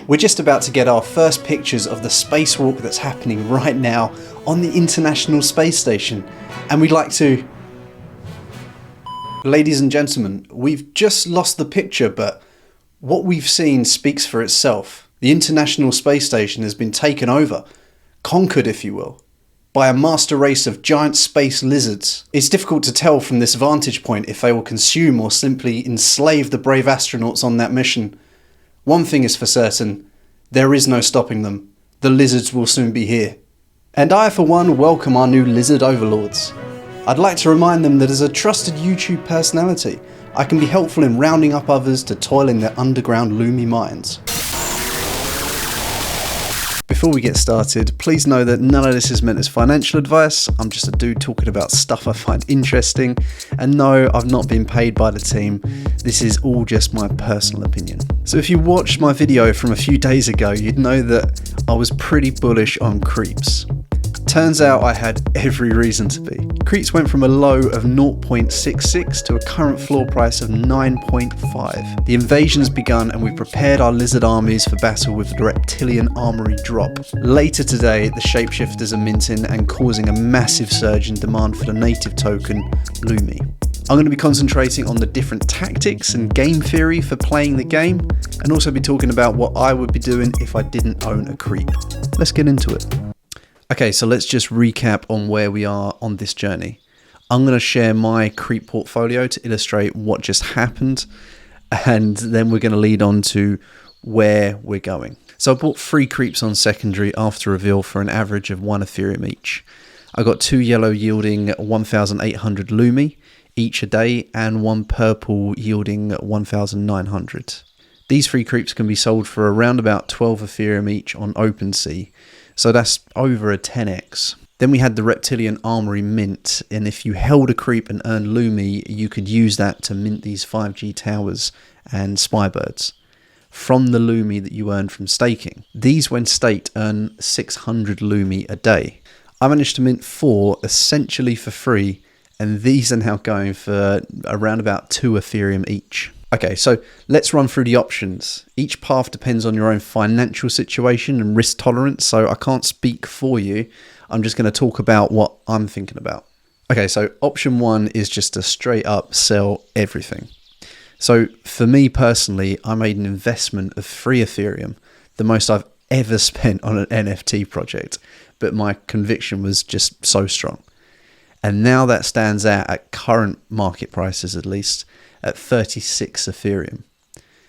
We're just about to get our first pictures of the spacewalk that's happening right now on the International Space Station. And we'd like to... Ladies and gentlemen, we've just lost the picture, but what we've seen speaks for itself. The International Space Station has been taken over, conquered if you will, by a master race of giant space lizards. It's difficult to tell from this vantage point if they will consume or simply enslave the brave astronauts on that mission. One thing is for certain, there is no stopping them. The lizards will soon be here. And I, for one, welcome our new lizard overlords. I'd like to remind them that as a trusted YouTube personality, I can be helpful in rounding up others to toil in their underground Lumi mines. Before we get started, please know that none of this is meant as financial advice. I'm just a dude talking about stuff I find interesting. And no, I've not been paid by the team. This is all just my personal opinion. So if you watched my video from a few days ago, you'd know that I was pretty bullish on Creepz. Turns out I had every reason to be. Creepz went from a low of 0.66 to a current floor price of 9.5. The invasion has begun and we've prepared our lizard armies for battle with the reptilian armory drop. Later today, the Shapeshifters are minting and causing a massive surge in demand for the native token, Lumi. I'm going to be concentrating on the different tactics and game theory for playing the game, and also be talking about what I would be doing if I didn't own a creep. Let's get into it. Okay, so let's just recap on where we are on this journey. I'm going to share my creep portfolio to illustrate what just happened, and then we're going to lead on to where we're going. So I bought 3 creeps on secondary after reveal for an average of 1 Ethereum each. I got 2 yellow yielding 1,800 Lumi each a day, and 1 purple yielding 1,900. These 3 creeps can be sold for around about 12 Ethereum each on OpenSea. So that's over a 10x. Then we had the Reptilian Armory mint, and if you held a creep and earned Lumi, you could use that to mint these 5G towers and spybirds from the Lumi that you earned from staking. These, when staked, earn 600 Lumi a day. I managed to mint 4 essentially for free, and these are now going for around about 2 Ethereum each. Okay, so let's run through the options. Each path depends on your own financial situation and risk tolerance, so I can't speak for you. I'm just going to talk about what I'm thinking about. Okay, so option 1 is just to straight up sell everything. So for me personally, I made an investment of 3 Ethereum, the most I've ever spent on an NFT project, but my conviction was just so strong. And now that stands out at current market prices, at least, at 36 Ethereum.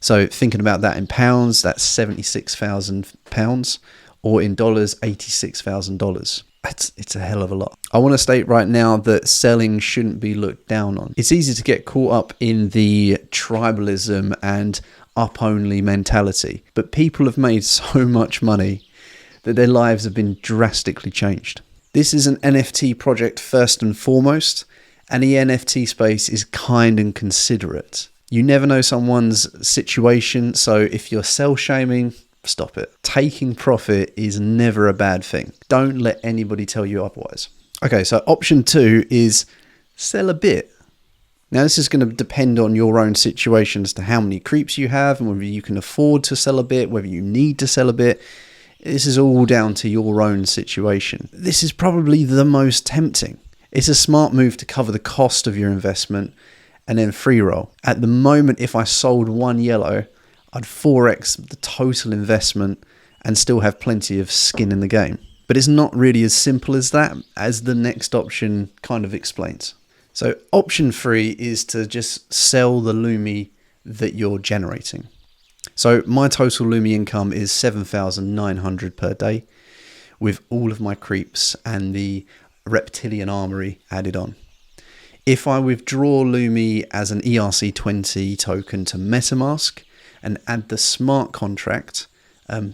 So thinking about that in pounds, that's £76,000, or in dollars, $86,000. It's a hell of a lot. I want to state right now that selling shouldn't be looked down on. It's easy to get caught up in the tribalism and up-only mentality, but people have made so much money that their lives have been drastically changed. This is an NFT project first and foremost, and the NFT space is kind and considerate. You never know someone's situation, so if you're sell-shaming, stop it. Taking profit is never a bad thing. Don't let anybody tell you otherwise. Okay, so option 2 is sell a bit. Now this is going to depend on your own situation as to how many creeps you have and whether you can afford to sell a bit, whether you need to sell a bit. This is all down to your own situation. This is probably the most tempting. It's a smart move to cover the cost of your investment and then free roll. At the moment, if I sold 1 yellow, I'd 4x the total investment and still have plenty of skin in the game. But it's not really as simple as that, as the next option kind of explains. So option 3 is to just sell the Lumi that you're generating. So my total Lumi income is 7,900 per day with all of my creeps and the Reptilian Armory added on. If I withdraw Lumi as an ERC20 token to MetaMask and add the smart contract,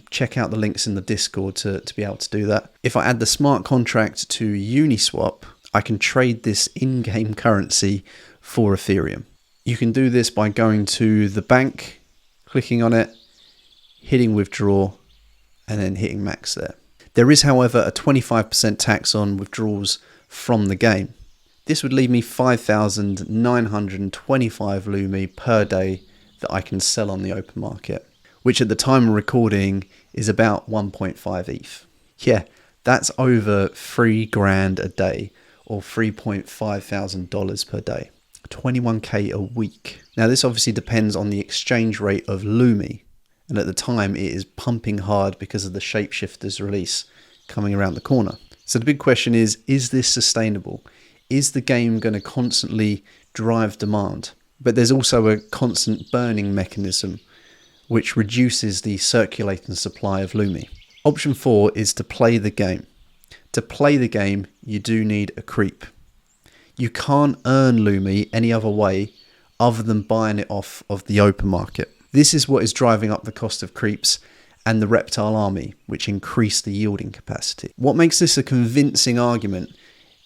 check out the links in the Discord to be able to do that. If I add the smart contract to Uniswap, I can trade this in-game currency for Ethereum. You can do this by going to the bank, clicking on it, hitting withdraw, and then hitting max there. There is, however, a 25% tax on withdrawals from the game. This would leave me 5,925 Lumi per day that I can sell on the open market. which at the time of recording is about 1.5 ETH. Yeah, that's over $3,000 a day, or $3,500 per day. 21k a week. Now this obviously depends on the exchange rate of Lumi, and at the time it is pumping hard because of the Shapeshifters release coming around the corner. So the big question is this sustainable? Is the game going to constantly drive demand? But there's also a constant burning mechanism which reduces the circulating supply of Lumi. Option 4 is to play the game. To play the game, you do need a creep. You can't earn Lumi any other way other than buying it off of the open market. This is what is driving up the cost of creeps and the reptile army, which increase the yielding capacity. What makes this a convincing argument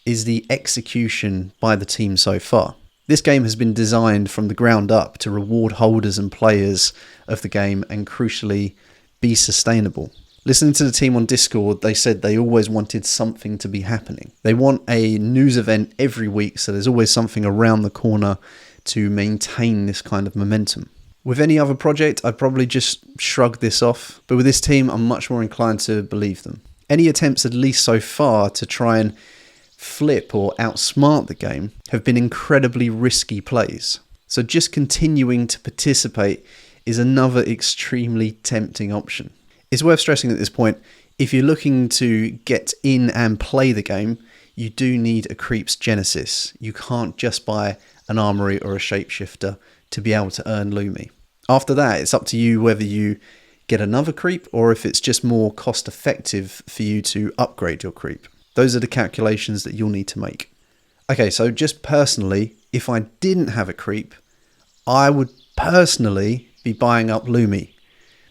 is the execution by the team so far. This game has been designed from the ground up to reward holders and players of the game and crucially be sustainable. Listening to the team on Discord, they said they always wanted something to be happening. They want a news event every week, so there's always something around the corner to maintain this kind of momentum. With any other project, I'd probably just shrug this off, but with this team, I'm much more inclined to believe them. Any attempts, at least so far, to try and flip or outsmart the game have been incredibly risky plays. So just continuing to participate is another extremely tempting option. It's worth stressing at this point, if you're looking to get in and play the game, you do need a Creepz Genesis. You can't just buy an armory or a shapeshifter to be able to earn Lumi. After that, it's up to you whether you get another creep or if it's just more cost effective for you to upgrade your creep. Those are the calculations that you'll need to make. Okay, so just personally, if I didn't have a creep, I would personally be buying up Lumi.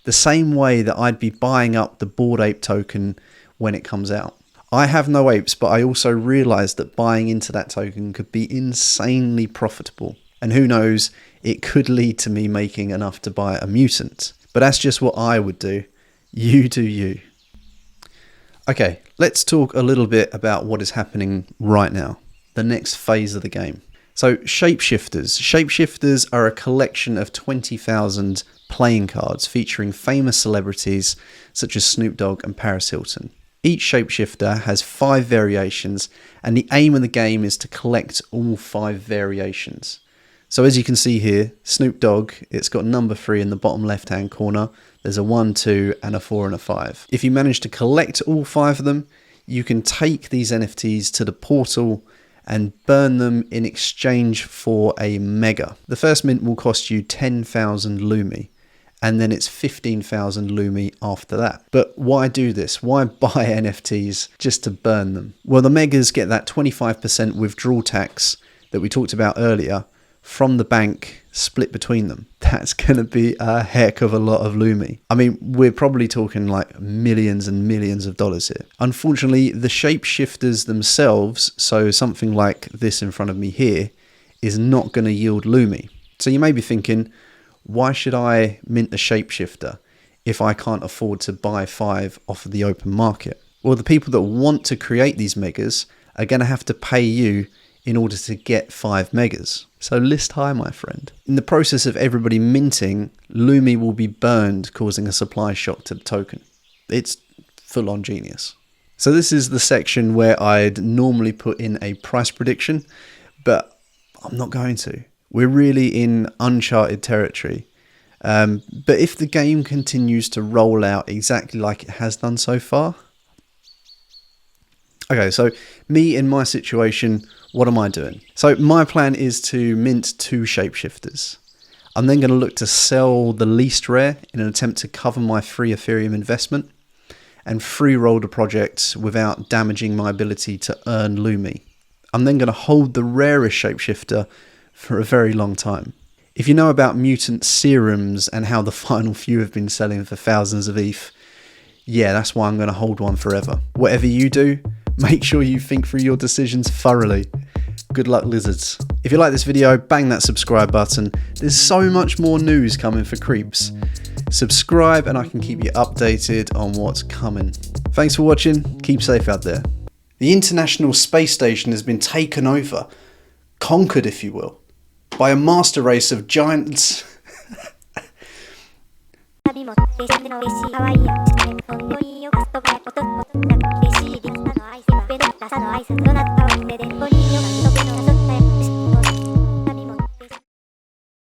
The same way that I'd be buying up the Bored Ape token when it comes out. I have no apes, but I also realised that buying into that token could be insanely profitable. And who knows, it could lead to me making enough to buy a mutant. But that's just what I would do. You do you. Okay, let's talk a little bit about what is happening right now. The next phase of the game. So Shapeshifters. Shapeshifters are a collection of 20,000 playing cards featuring famous celebrities such as Snoop Dogg and Paris Hilton. Each shapeshifter has 5 variations, and the aim of the game is to collect all 5 variations. So as you can see here, Snoop Dogg, it's got number 3 in the bottom left hand corner. There's a 1, 2 and a 4 and a 5. If you manage to collect all 5 of them, you can take these NFTs to the portal and burn them in exchange for a mega. The first mint will cost you 10,000 Lumi, and then it's 15,000 Lumi after that. But why do this? Why buy NFTs just to burn them? Well, the megas get that 25% withdrawal tax that we talked about earlier from the bank split between them. That's going to be a heck of a lot of Lumi. I mean, we're probably talking like millions and millions of dollars here. Unfortunately, the shapeshifters themselves, so something like this in front of me here, is not going to yield Lumi. So you may be thinking, why should I mint a shapeshifter if I can't afford to buy 5 off of the open market? Well, the people that want to create these megas are going to have to pay you in order to get 5 megas. So list high, my friend. In the process of everybody minting, Lumi will be burned, causing a supply shock to the token. It's full on genius. So this is the section where I'd normally put in a price prediction, but I'm not going to. We're really in uncharted territory. But if the game continues to roll out exactly like it has done so far. Okay, so me in my situation, what am I doing? So my plan is to mint 2 shapeshifters. I'm then going to look to sell the least rare in an attempt to cover my free Ethereum investment and free roll the project without damaging my ability to earn Lumi. I'm then going to hold the rarest shapeshifter for a very long time. If you know about mutant serums and how the final few have been selling for thousands of ETH, yeah, that's why I'm going to hold one forever. Whatever you do, make sure you think through your decisions thoroughly. Good luck, lizards. If you like this video, bang that subscribe button. There's so much more news coming for Creepz. Subscribe and I can keep you updated on what's coming. Thanks for watching. Keep safe out there. The International Space Station has been taken over, conquered if you will, by a master race of giants. 旅も嬉しいの嬉しい可愛いや近い本当によかすとか音嬉しいリスタの愛せばベルダサの挨拶となった